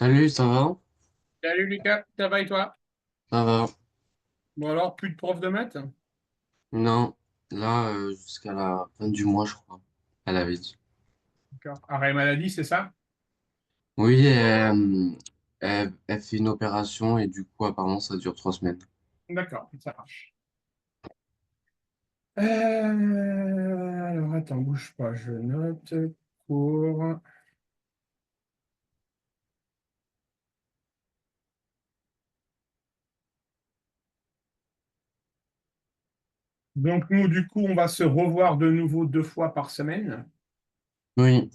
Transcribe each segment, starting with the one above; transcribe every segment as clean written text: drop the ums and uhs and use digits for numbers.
Salut, ça va? Salut Lucas, ça va et toi? Ça va. Bon alors, plus de prof de maths? Non, là, jusqu'à la fin du mois, je crois. Elle avait dit. D'accord. Arrêt maladie, c'est ça? Oui, elle fait une opération et du coup, apparemment, ça dure 3 semaines. D'accord, ça marche. Alors attends, bouge pas, je note cours. Donc nous, du coup, on va se revoir de nouveau 2 fois par semaine. Oui,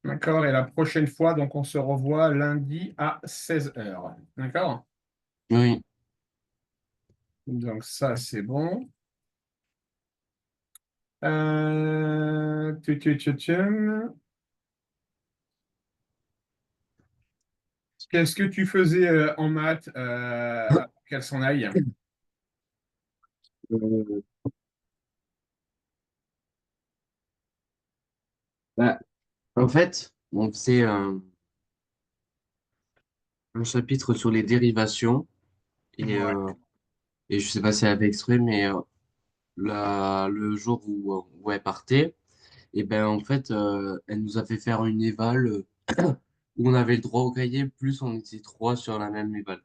D'accord? Et la prochaine fois, donc on se revoit lundi à 16 heures. D'accord? oui. Donc ça, c'est bon. Tchum. Qu'est-ce que tu faisais en maths avant qu'elle s'en aille? Euh, bah, en fait, on faisait un chapitre sur les dérivations Ouais. et je sais pas si elle avait exprès, mais le jour où elle partait, et ben en fait, elle nous a fait faire une éval où on avait le droit au cahier, plus on était trois sur la même éval.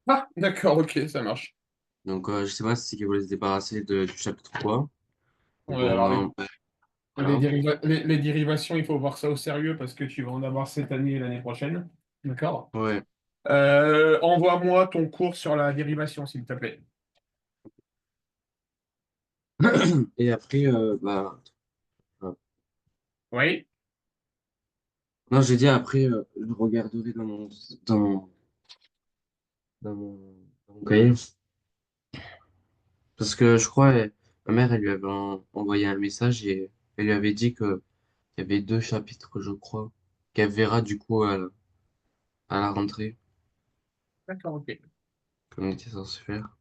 Ah, d'accord, ok, ça marche. Donc, je sais pas si elle voulait se débarrasser du chapitre quoi. Mais Ouais, bon, alors voilà. les dérivations, il faut voir ça au sérieux parce que tu vas en avoir cette année et l'année prochaine. D'accord? Ouais. Envoie-moi ton cours sur la dérivation, s'il te plaît. Et après, Oui. non, j'ai dit après, je regarderai dans, dans mon, dans mon cahier. Parce que je crois, ma mère, elle lui avait envoyé un message et elle lui avait dit qu'il y avait 2 chapitres, je crois, qu'elle verra du coup à la rentrée, D'accord, ok. comme on était censé faire.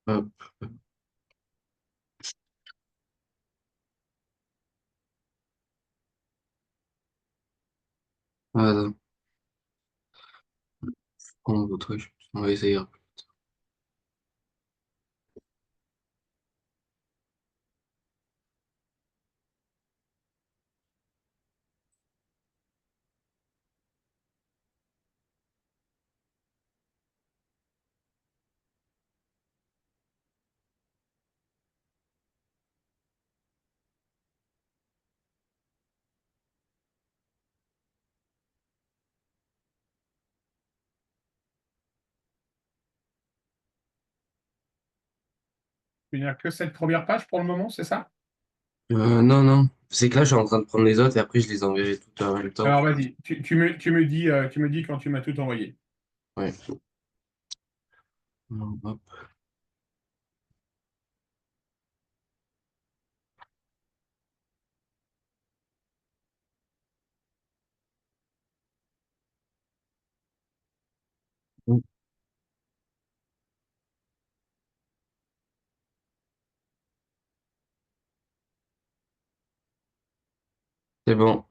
Hop, voilà, prendre vos trucs, on va essayer. Il n'y a que cette première page pour le moment, c'est ça? Non, non, c'est que là, je suis en train de prendre les autres et après, je les enverrai toutes en même temps. Alors vas-y, tu me dis quand tu m'as tout envoyé. Ouais. Hop. C'est bon.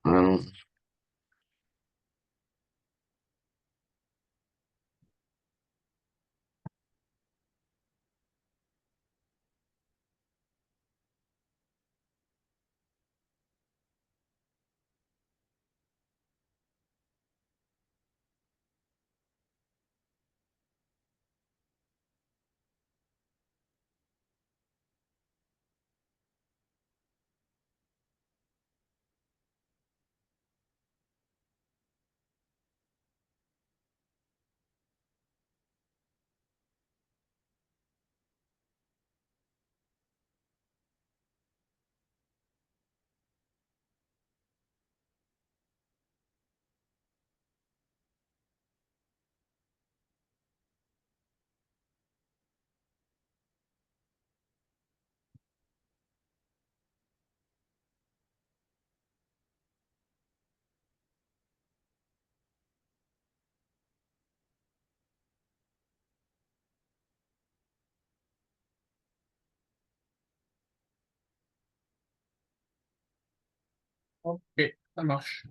Ok, ça marche.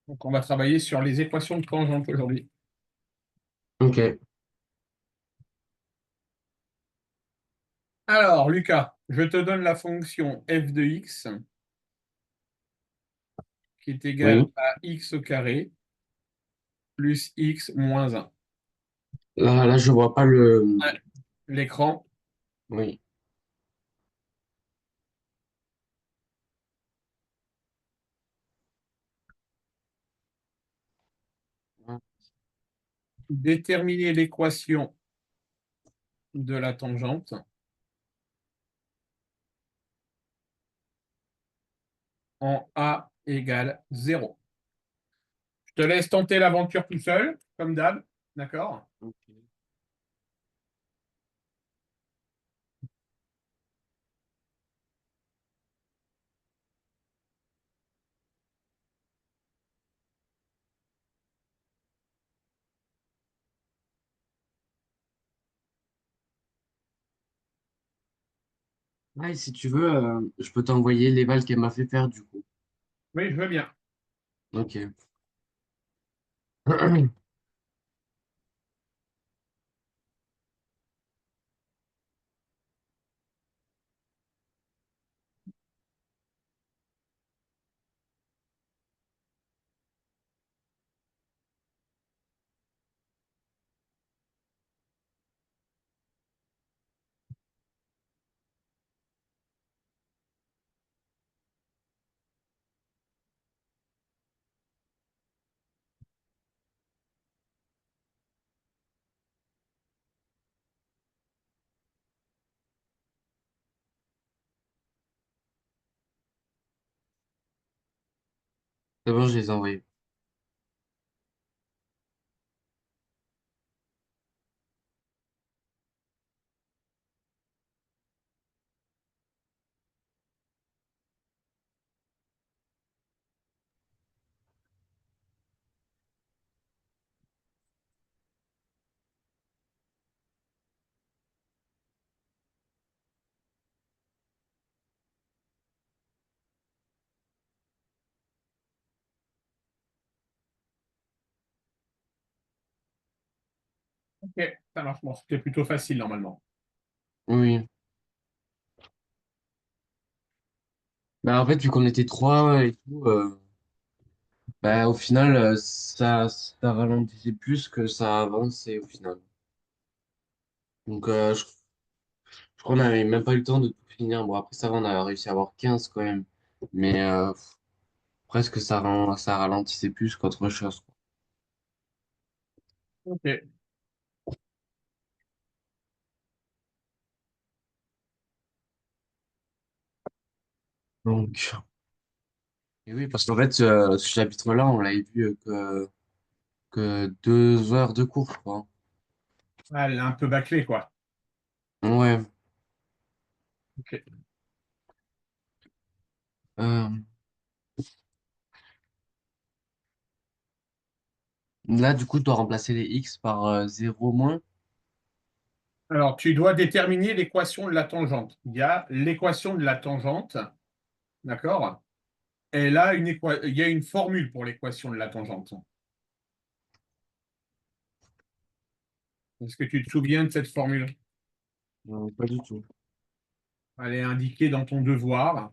Donc, on va travailler sur les équations de tangente aujourd'hui. Ok, Alors, Lucas, je te donne la fonction f de x qui est égale oui. à x au carré plus x moins 1. Là, je vois pas le. Ouais. L'écran, Oui. déterminer l'équation de la tangente en a égale 0. Je te laisse tenter l'aventure tout seul, comme d'hab. D'accord? Ok. Ah, et si tu veux, je peux t'envoyer les balles qu'elle m'a fait faire du coup. Oui, je veux bien. Ok. C'est bon, je les ai envoyés. Ok, ça marche. Bon, c'était plutôt facile normalement. Oui. Bah, en fait, vu qu'on était trois et tout, bah, au final, ça ralentissait plus que ça avançait au final. Donc, je crois qu'on n'avait même pas eu le temps de tout finir. Bon, après ça, va, on a réussi à avoir 15 quand même. Mais presque ça ralentissait plus qu'autre chose, quoi. Ok. Donc, et oui, parce qu'en fait, ce chapitre-là, on l'avait vu que 2 heures de cours, je crois. Ah, elle est un peu bâclée, quoi. Ouais. Ok. Euh, Là, du coup, tu dois remplacer les x par 0 moins. Alors, tu dois déterminer l'équation de la tangente. Il y a l'équation de la tangente, d'accord? Et là, il y a une formule pour l'équation de la tangente. Est-ce que tu te souviens de cette formule? Non, pas du tout. Elle est indiquée dans ton devoir.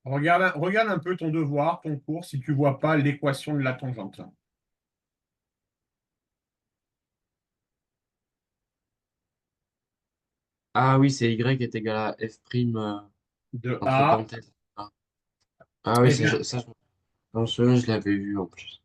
Regarde un peu ton devoir, ton cours, si tu ne vois pas l'équation de la tangente. Ah oui, c'est y est égal à f prime De entre A, parenthèses. Ah, ah oui, eh bien, ça, dans ce, je l'avais vu en plus.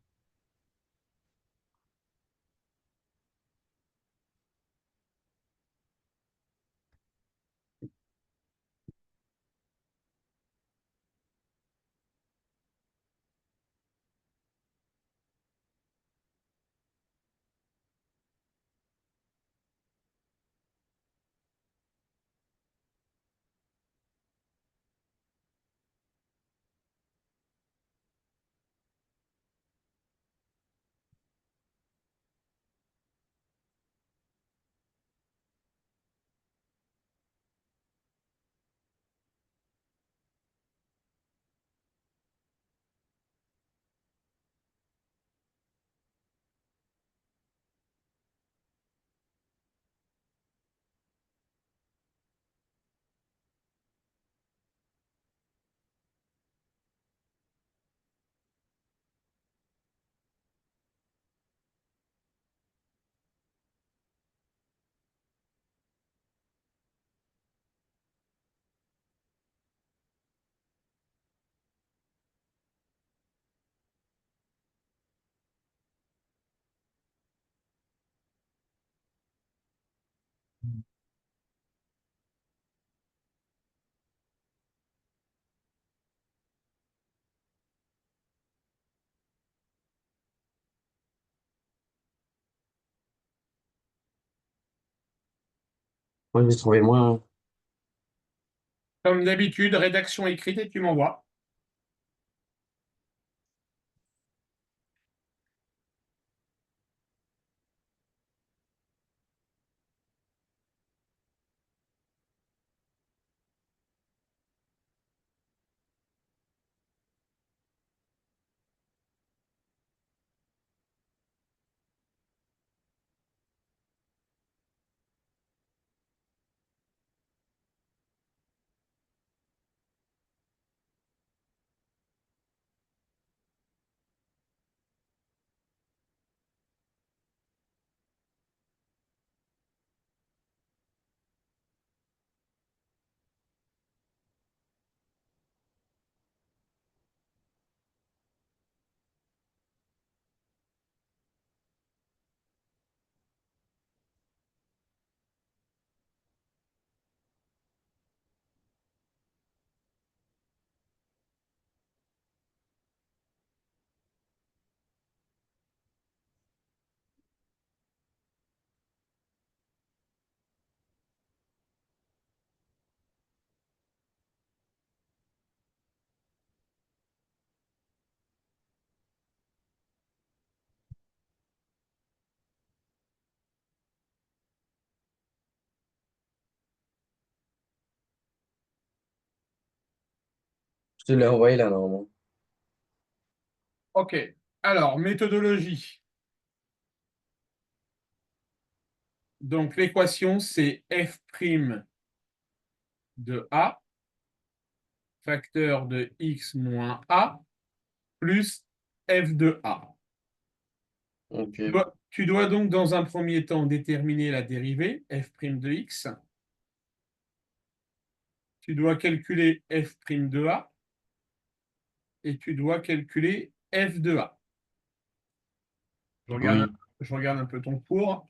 Moi, j'ai trouvé moins. Comme d'habitude, rédaction écrite et tu m'envoies. Je te l'ai envoyé là, normalement. OK. Alors, méthodologie. Donc, l'équation, c'est f' de a, facteur de x moins a, plus f de a. Tu Ok. dois, tu dois donc, dans un premier temps, déterminer la dérivée, f' de x. Tu dois calculer f' de a et tu dois calculer f de a. Je regarde, Oui. je regarde un peu ton cours.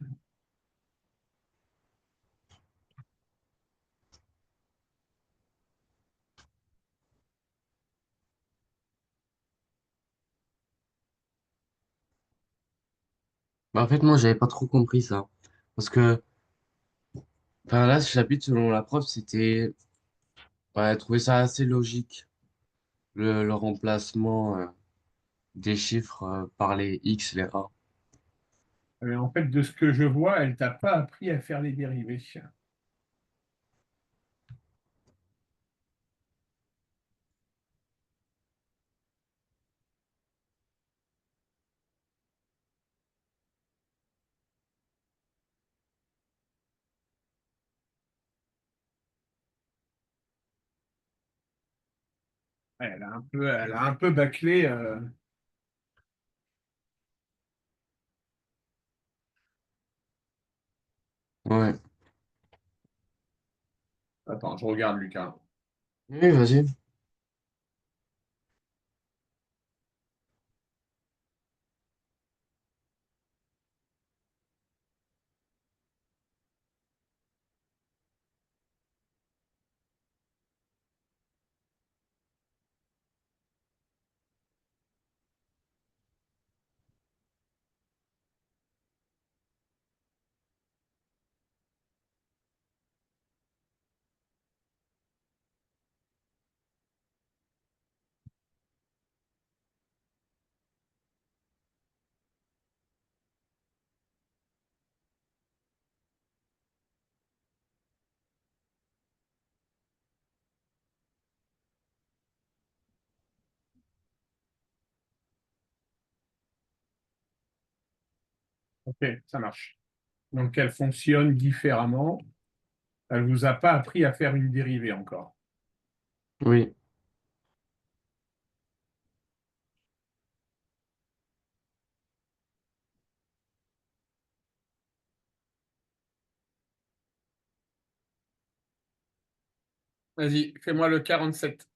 Bah, en fait, moi, j'avais pas trop compris ça. Parce que, enfin, là, ce chapitre, selon la prof, c'était. Ouais, elle trouvait ça assez logique, le remplacement des chiffres par les X, les A. En fait, de ce que je vois, elle t'a pas appris à faire les dérivés. Elle a un peu bâclé. Ouais. Attends, je regarde, Lucas. Oui, vas-y. OK, ça marche. Donc, elle fonctionne différemment. Elle ne vous a pas appris à faire une dérivée encore. Oui. Vas-y, fais-moi le 47.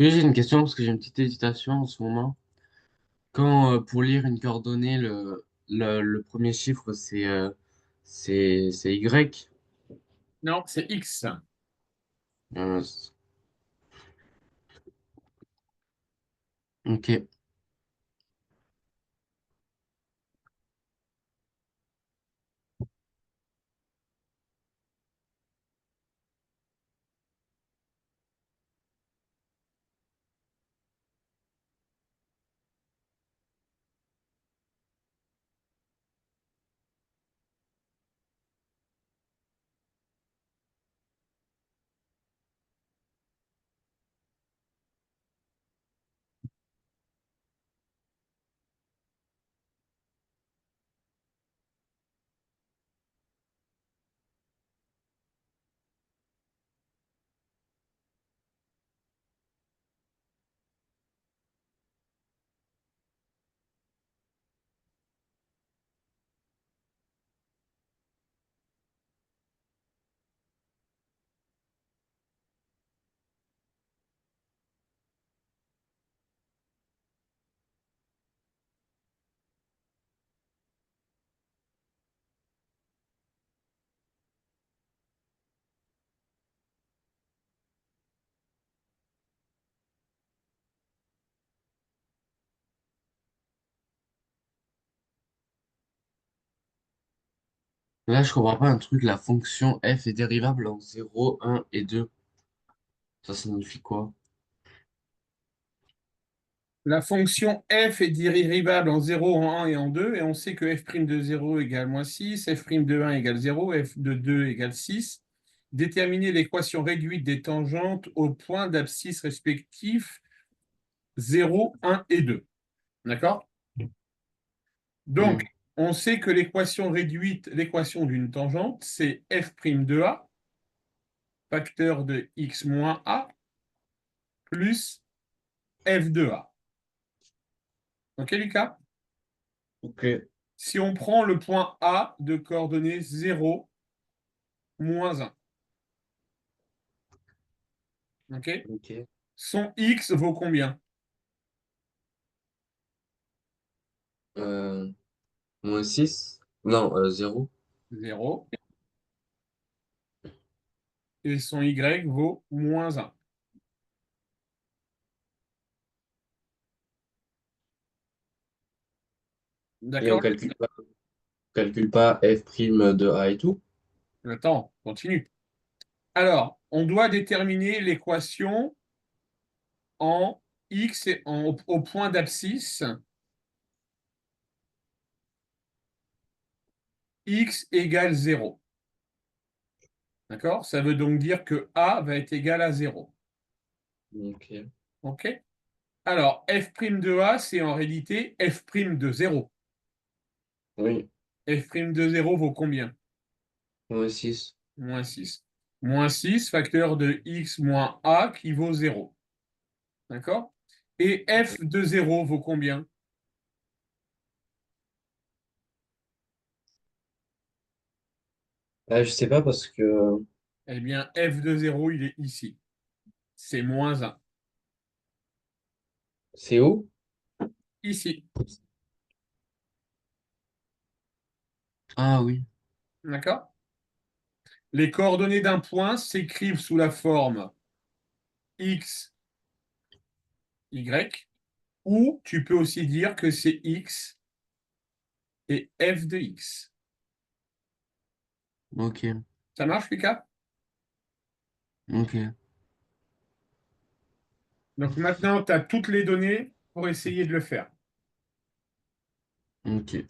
Oui, j'ai une question parce que j'ai une petite hésitation en ce moment. Quand pour lire une coordonnée, le premier chiffre c'est Y. Non, c'est X. Euh, ok. Là, je comprends pas un truc. La fonction f est dérivable en 0, 1 et 2. Ça signifie quoi? La fonction f est dérivable en 0, en 1 et en 2, et on sait que f' de 0 égale -6, f' de 1 égale 0, f de 2 égale 6. Déterminer l'équation réduite des tangentes aux points d'abscisse respectifs 0, 1 et 2. D'accord? Donc, Hmm. on sait que l'équation réduite, l'équation d'une tangente, c'est f' de a, facteur de x moins a, plus f de a. OK, Lucas? Ok. Si on prend le point A de coordonnées 0, -1, OK? Ok. Son x vaut combien? Euh, -6. Non, 0. 0. Et son y vaut -1. Et on D'accord? calcule pas f' de A et tout. Le temps continue. Alors, on doit déterminer l'équation en x et au point d'abscisse x égale 0. D'accord? Ça veut donc dire que a va être égal à 0. Ok. OK? Alors, f' de a, c'est en réalité f' de 0. Oui. F' de 0 vaut combien? -6. -6. -6, facteur de x moins a qui vaut 0. D'accord? Et f de 0 vaut combien? Ah, je sais pas parce que Eh bien, f de 0, il est ici. C'est -1. c'est où? Ici. Ah oui. D'accord? Les coordonnées d'un point s'écrivent sous la forme x, y, ou tu peux aussi dire que c'est x et f de x. Ok. Ça marche, Lucas? Ok. Donc maintenant, tu as toutes les données pour essayer de le faire. Ok.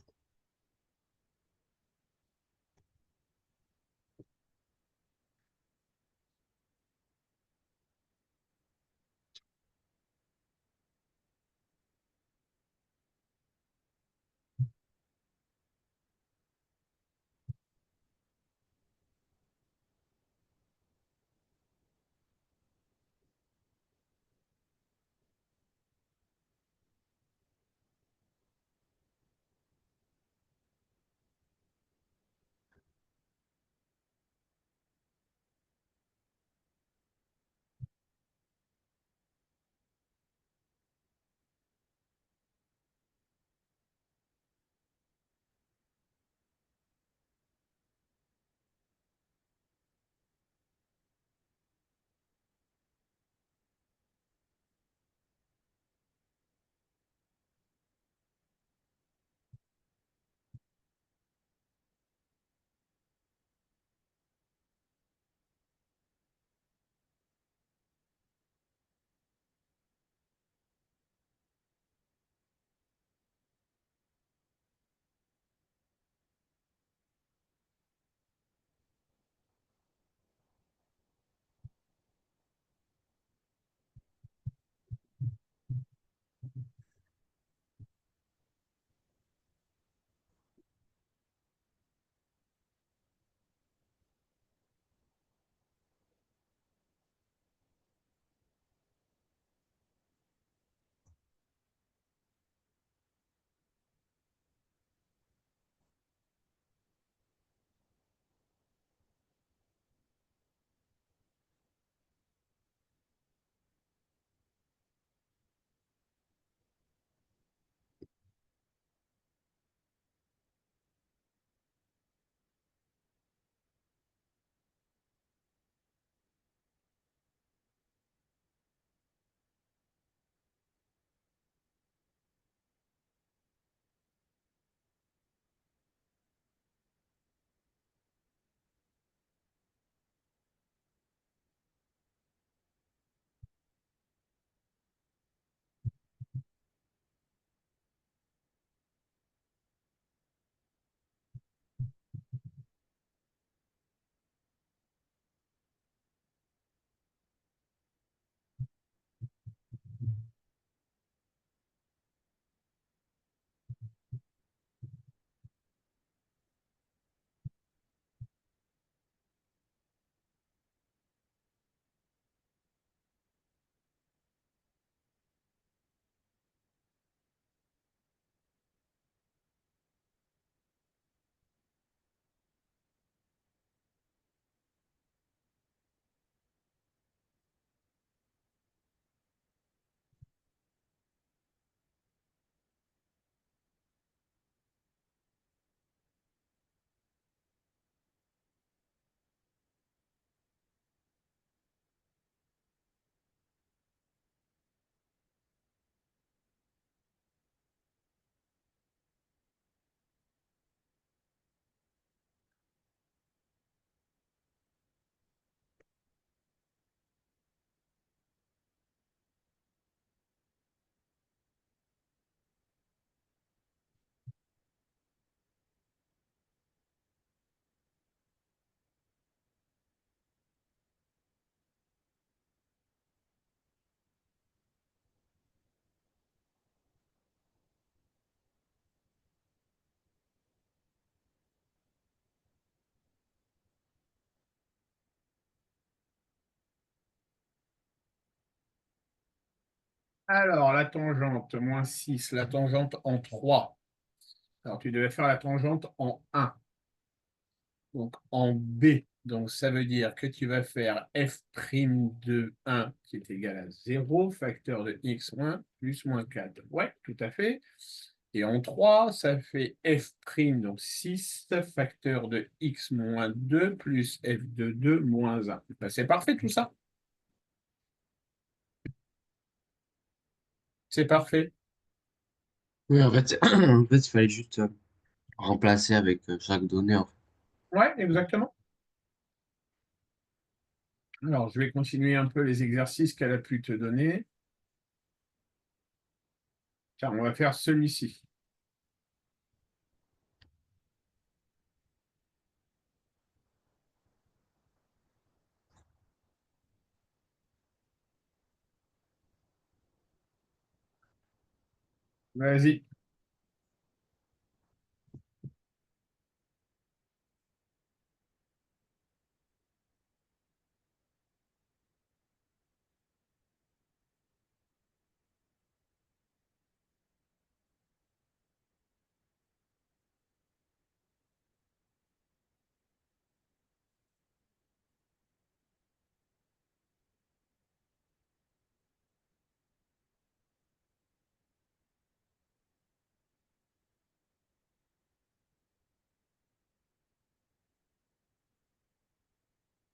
Alors, la tangente, moins 6, la tangente en 3. Alors, tu devais faire la tangente en 1, donc en B. Donc, ça veut dire que tu vas faire f' de 1 qui est égal à 0, facteur de x1 plus moins 4. Ouais, tout à fait. Et en 3, ça fait f', donc 6, facteur de x moins 2 plus f de 2 moins 1. Ben, c'est parfait tout ça. C'est parfait. Oui, en fait, en fait, il fallait juste remplacer avec chaque donnée, en fait. Ouais, exactement. Alors, je vais continuer un peu les exercices qu'elle a pu te donner. Tiens, on va faire celui-ci. Vas-y.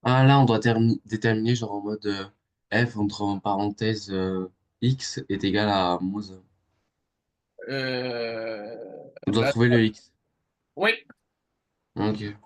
Ah, là, on doit déterminer, genre en mode f entre en parenthèse x est égal à moins 1. Euh, On doit là, trouver le x. oui. Ok.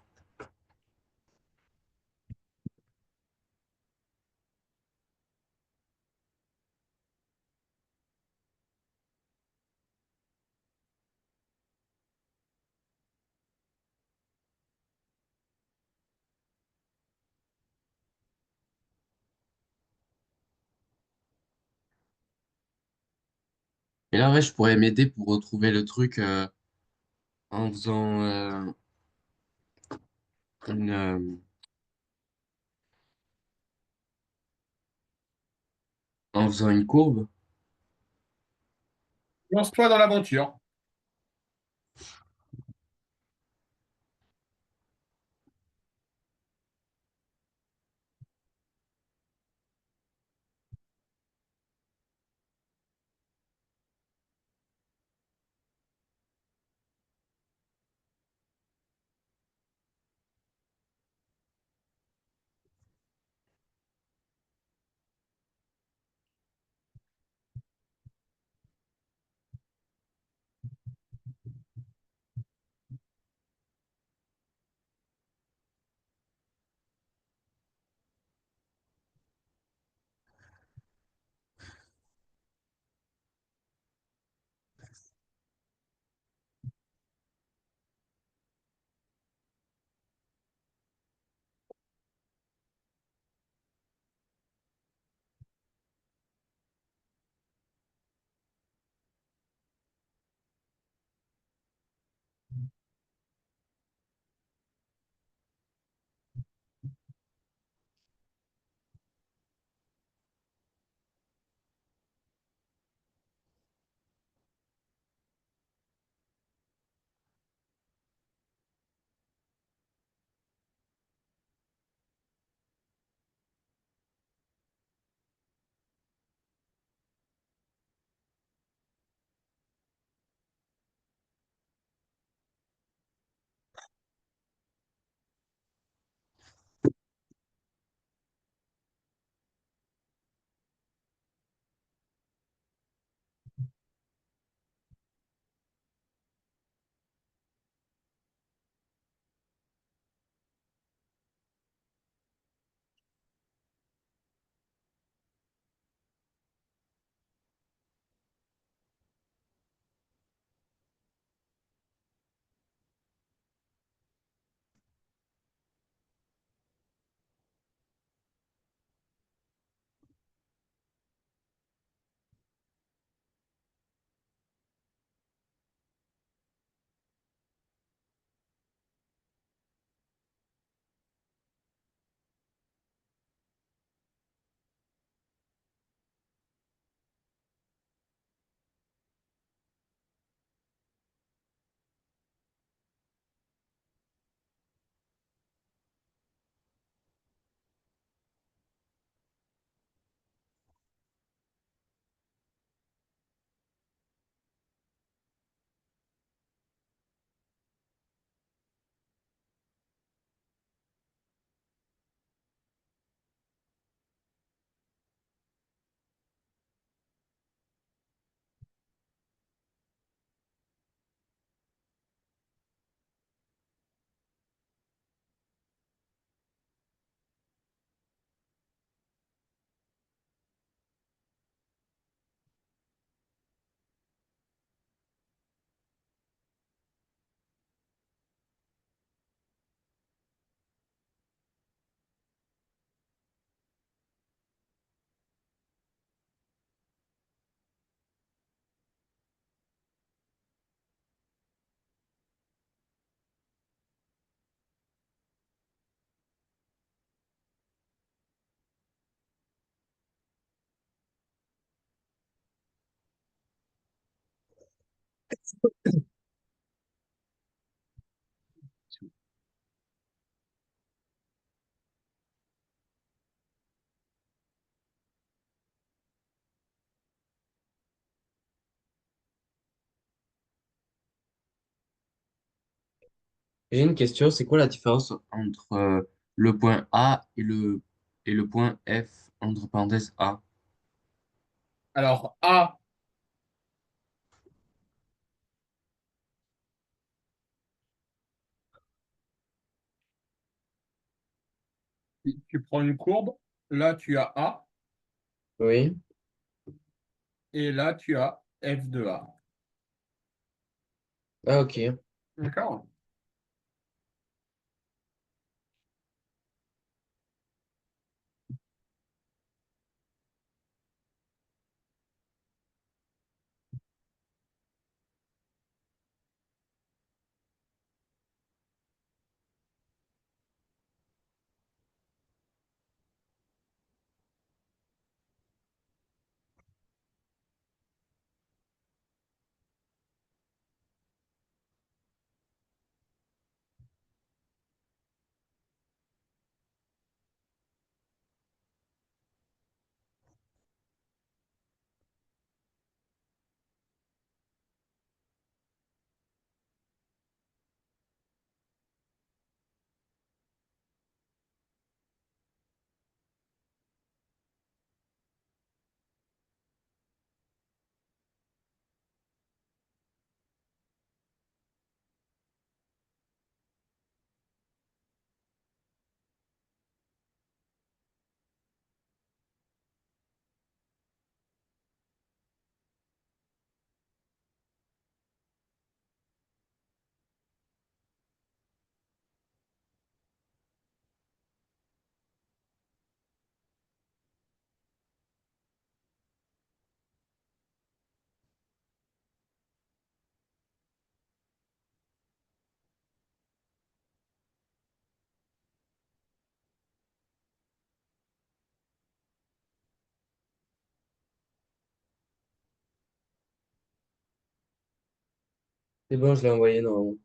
Et là, ouais, je pourrais m'aider pour retrouver le truc en faisant une, en faisant une courbe. Lance-toi dans l'aventure. J'ai une question, c'est quoi la différence entre le point A et le point F, entre parenthèses A? Alors, A, tu prends une courbe, là tu as A, Oui. et là tu as F de A. Ah, ok. D'accord? C'est bon, je l'ai envoyé normalement.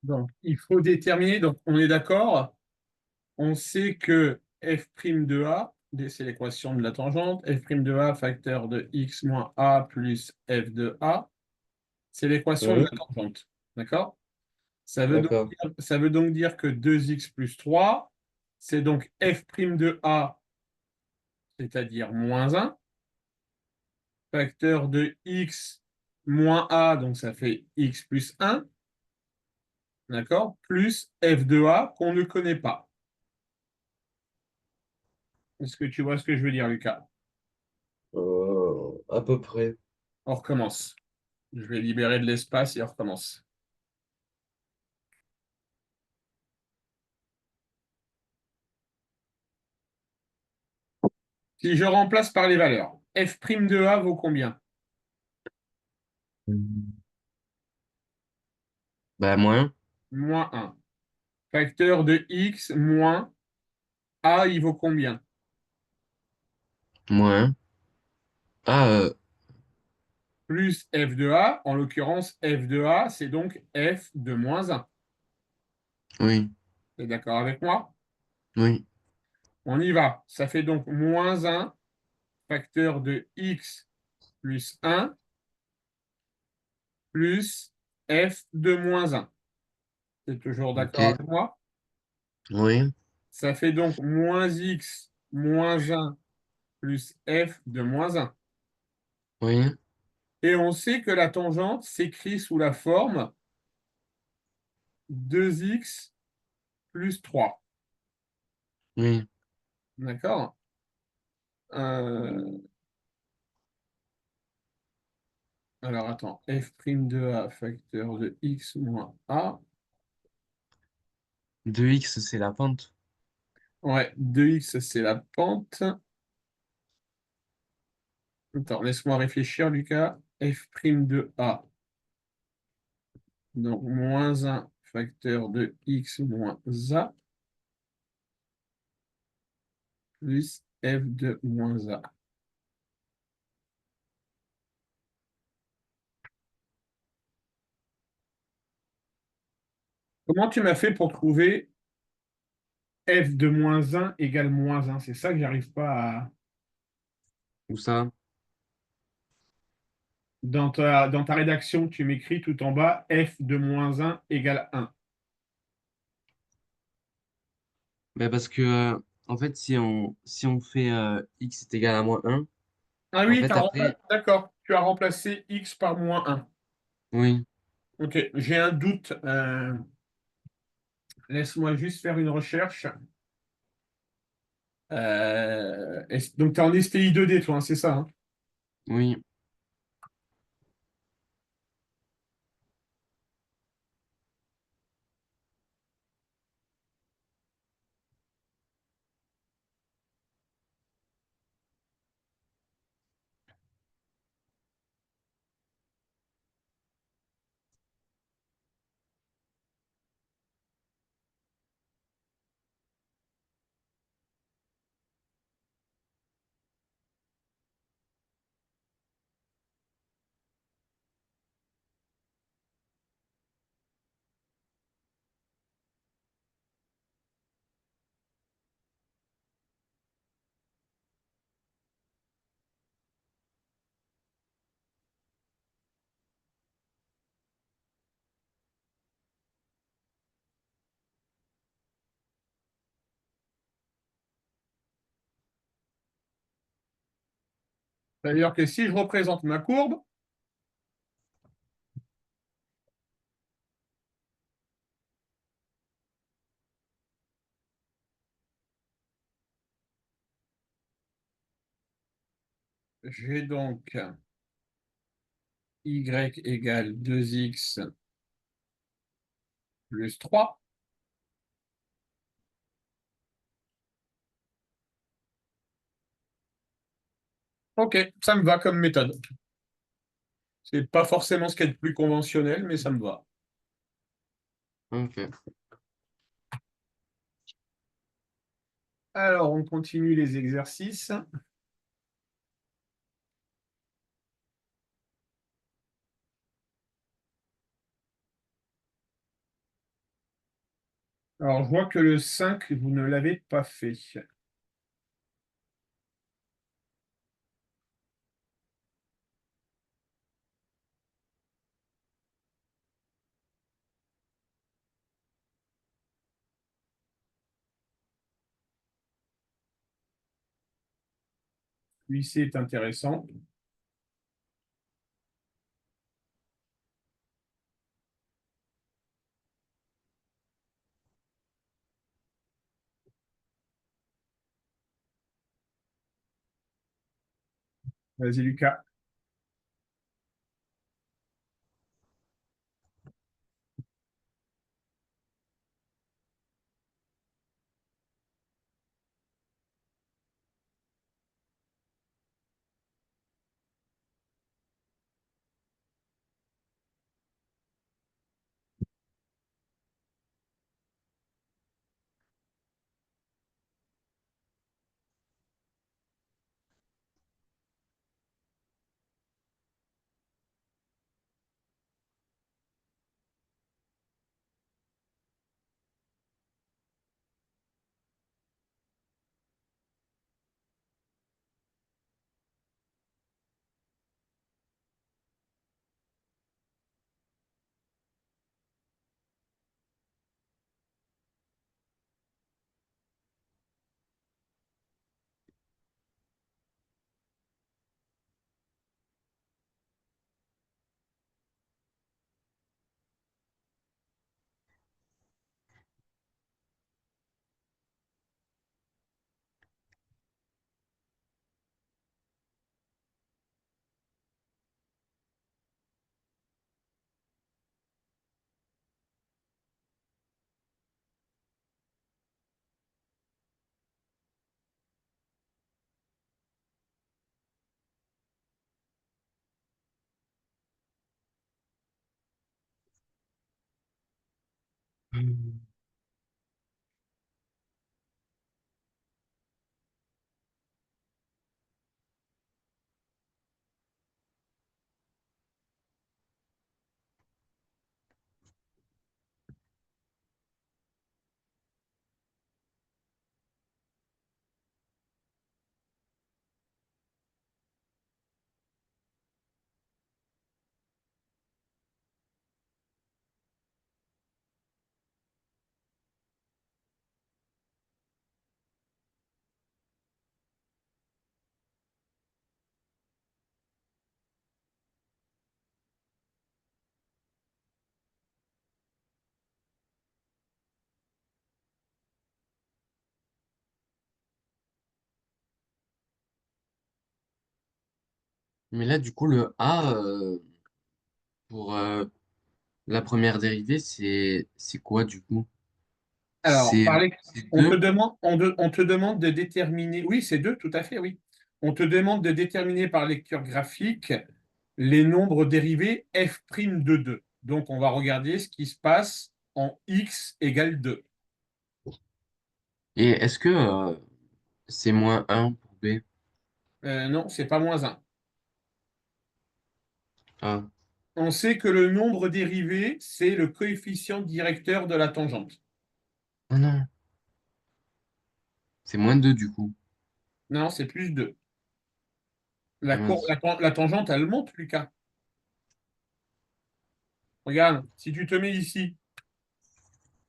Donc, il faut déterminer, donc on est d'accord, on sait que f' de A, c'est l'équation de la tangente, f' de A facteur de x moins A plus f de A, c'est l'équation de Hum, la tangente. D'accord? d'accord. Ça veut donc dire que 2x plus 3, c'est donc f' de A, c'est-à-dire moins 1, facteur de x moins A, donc ça fait x plus 1, d'accord? Plus f de A qu'on ne connaît pas. Est-ce que tu vois ce que je veux dire, Lucas? À peu près. On recommence. Je vais libérer de l'espace et on recommence. Si je remplace par les valeurs, f' de A vaut combien? Bah, moins. Moins 1. Facteur de x moins A, il vaut combien? Moins. Ah, Plus f de A, en l'occurrence, f de A, c'est donc f de moins 1. oui. Tu es d'accord avec moi? Oui. On y va. Ça fait donc moins 1, facteur de x plus 1, plus f de moins un. Tu es toujours d'accord Ok. avec moi? Oui. Ça fait donc moins x moins un plus f de moins un. Oui. Et on sait que la tangente s'écrit sous la forme 2x plus 3. Oui. D'accord? Euh, alors attends, f' de a facteur de x moins a. 2x, c'est la pente. Ouais, 2x, c'est la pente. Attends, laisse-moi réfléchir, Lucas. F' de a. Donc, moins un facteur de x moins a plus f de moins a. Comment tu m'as fait pour trouver f de moins un égale moins un? C'est ça que j'arrive pas à... Où ça? Dans ta rédaction, tu m'écris tout en bas f de moins un égale un. Ben parce que, en fait, si on fait x est égal à -1, Ah en oui, fait, après, d'accord. Tu as remplacé x par moins un. oui, Ok, j'ai un doute. Laisse-moi juste faire une recherche. Donc, tu es en STI 2D, toi, hein, c'est ça, hein? oui, C'est-à-dire que si je représente ma courbe, j'ai donc y égale 2x plus 3. Ok, ça me va comme méthode. C'est pas forcément ce qui est le plus conventionnel, mais ça me va. ok. Alors, on continue les exercices. Alors, je vois que le 5, vous ne l'avez pas fait. Lui, c'est intéressant. Vas-y, Lucas. Mais là, du coup, le A, pour la première dérivée, c'est quoi, du coup? Alors, C'est on te 2. demande, on te demande de déterminer, oui, c'est deux, tout à fait, oui. On te demande de déterminer par lecture graphique les nombres dérivés f' de 2. Donc, on va regarder ce qui se passe en x égale 2. Et est-ce que c'est moins un pour B? Non, c'est pas moins un. Ah, On sait que le nombre dérivé, c'est le coefficient directeur de la tangente. ah non, c'est moins 2 du coup. Non, c'est plus 2. Ah mince. La tangente, elle monte, Lucas. Regarde, si tu te mets ici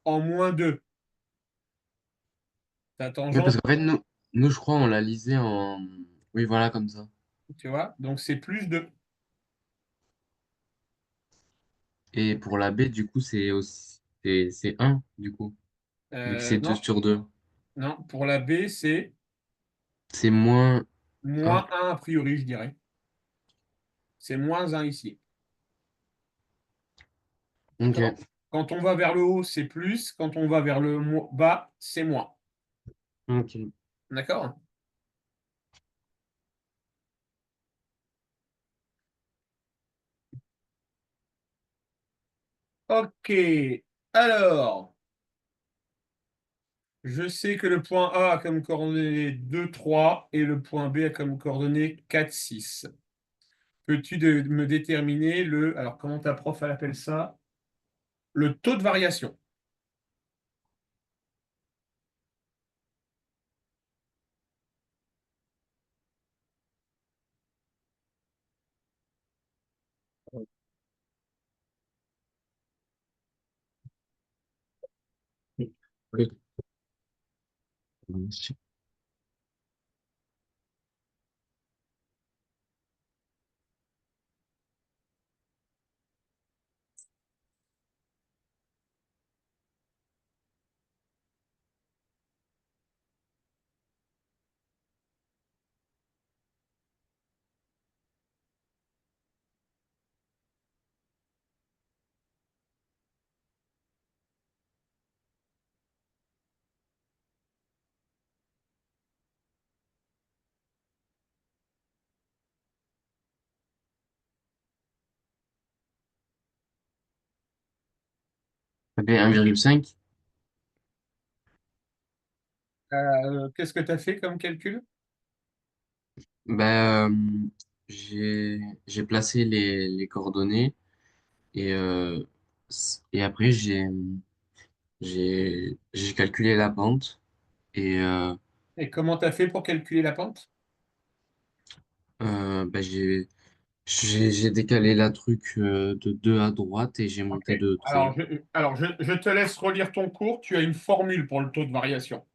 en moins 2, ta Oui, parce tangente, qu'en fait, nous, je crois, on l'a lisé en... Oui, voilà, comme ça. tu vois, donc c'est plus 2. Et pour la B, du coup, c'est aussi... c'est un du coup, vu que c'est 2 Non, sur 2. non, pour la B, c'est C'est moins un. moins un a priori, je dirais. C'est moins un ici. D'accord? Ok, Quand on va vers le haut, c'est plus. Quand on va vers le bas, c'est moins. ok. D'accord? Ok. Alors, je sais que le point A a comme coordonnée 2, 3 et le point B a comme coordonnée 4, 6. Peux-tu me déterminer le... Alors, comment ta prof, elle appelle ça? Le taux de variation. Oui. Ça fait 1,5. Qu'est-ce que tu as fait comme calcul? Ben, j'ai placé les coordonnées et, et après, j'ai calculé la pente et Et comment tu as fait pour calculer la pente? ben, j'ai décalé la truc de 2 à droite et j'ai Ok. monté de Alors, 3. je te laisse relire ton cours. Tu as une formule pour le taux de variation.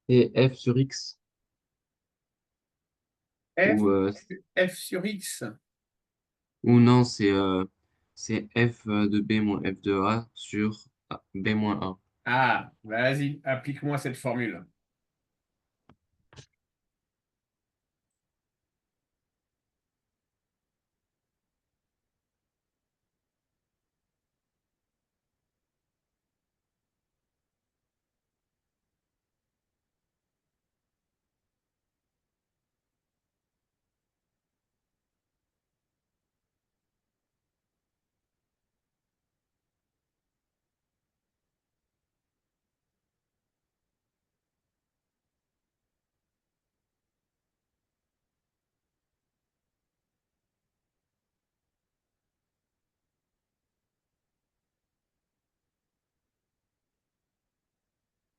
Et f sur x, F, ou, F sur X. ou non, C'est f de b moins f de a sur b moins a. Ah, vas-y, applique-moi cette formule.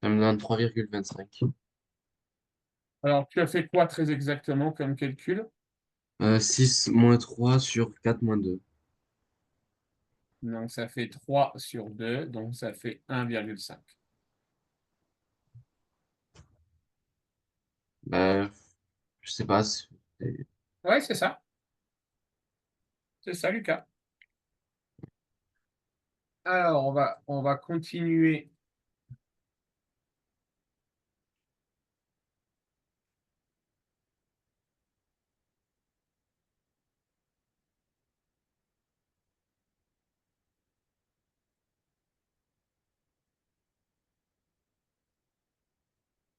Ça me donne 3,25. Alors, tu as fait quoi très exactement comme calcul? 6 moins 3 sur 4 moins 2. Donc, ça fait 3 sur 2, donc ça fait 1,5. Ben, je sais pas. Ouais, c'est ça. C'est ça, Lucas. Alors, on va continuer.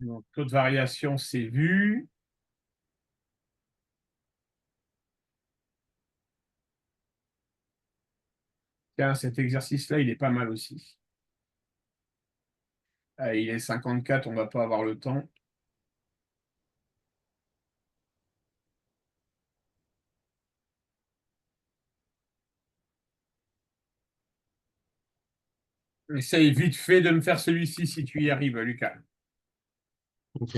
Donc, taux de variation, c'est vu. Tiens, cet exercice-là, il est pas mal aussi. Ah, il est 54, on va pas avoir le temps. Essaye vite fait de me faire celui-ci si tu y arrives, Lucas. Ok.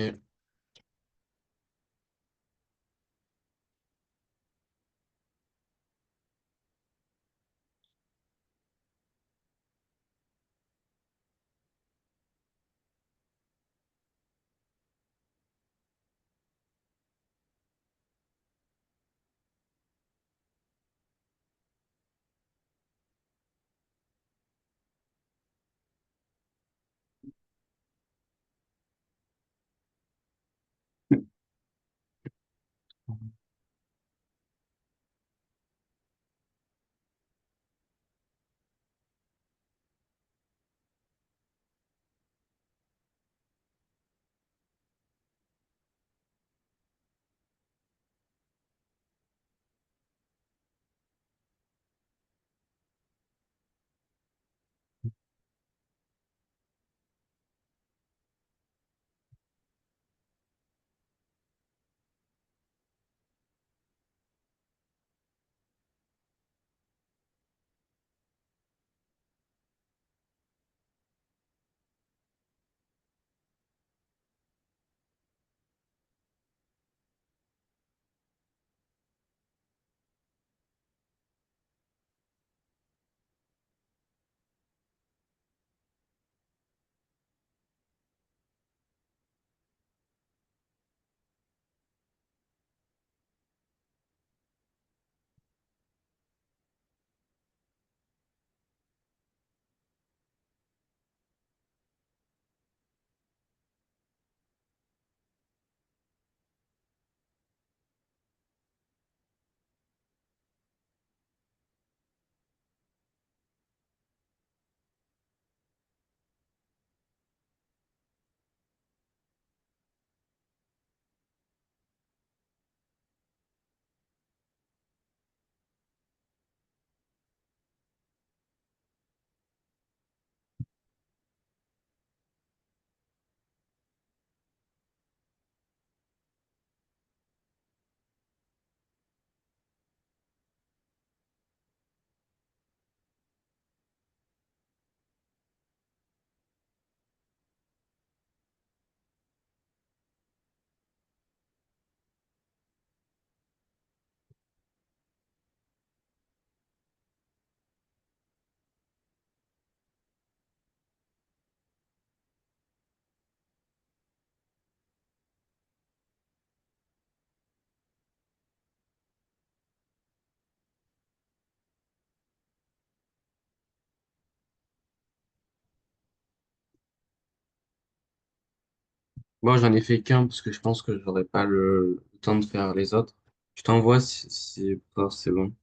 Moi, j'en ai fait qu'un parce que je pense que j'aurais pas le temps de faire les autres. Je t'envoie si pour voir si c'est bon.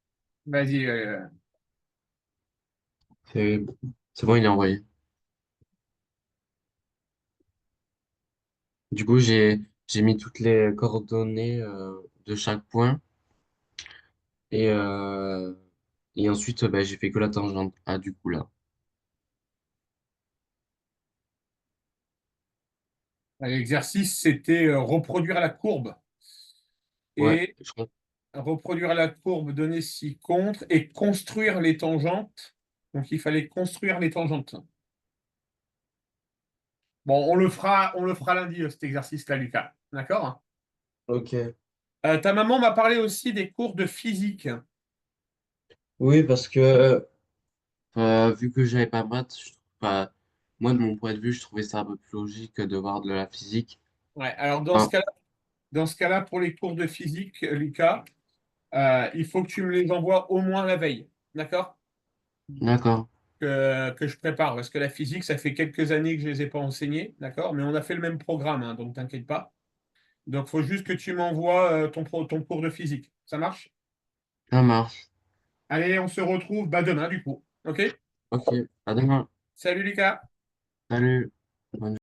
Vas-y. C'est c'est bon, il est envoyé. Du coup, j'ai mis toutes les coordonnées de chaque point et, euh, et ensuite, bah, j'ai fait que la tangente. Ah, du coup, là. L'exercice, c'était reproduire la courbe. Ouais, Et je crois. reproduire la courbe donnée ci-contre et construire les tangentes. Donc, il fallait construire les tangentes. Bon, on le fera lundi, cet exercice-là, Lucas. D'accord? Ok. Ta maman m'a parlé aussi des cours de physique. Oui, parce que vu que j'avais pas maths, moi, de mon point de vue, je trouvais ça un peu plus logique de voir de la physique. Ouais, alors Ah, dans ce cas-là, pour les cours de physique, Lucas, il faut que tu me les envoies au moins la veille. D'accord? d'accord, Que je prépare. Parce que la physique, ça fait quelques années que je ne les ai pas enseignés. D'accord? Mais on a fait le même programme, hein, donc t'inquiète pas. Donc, il faut juste que tu m'envoies ton cours de physique. Ça marche? ça marche. Allez, on se retrouve bah, demain, du coup. OK? Ok, à demain. Salut, Lucas. Salut. Bonne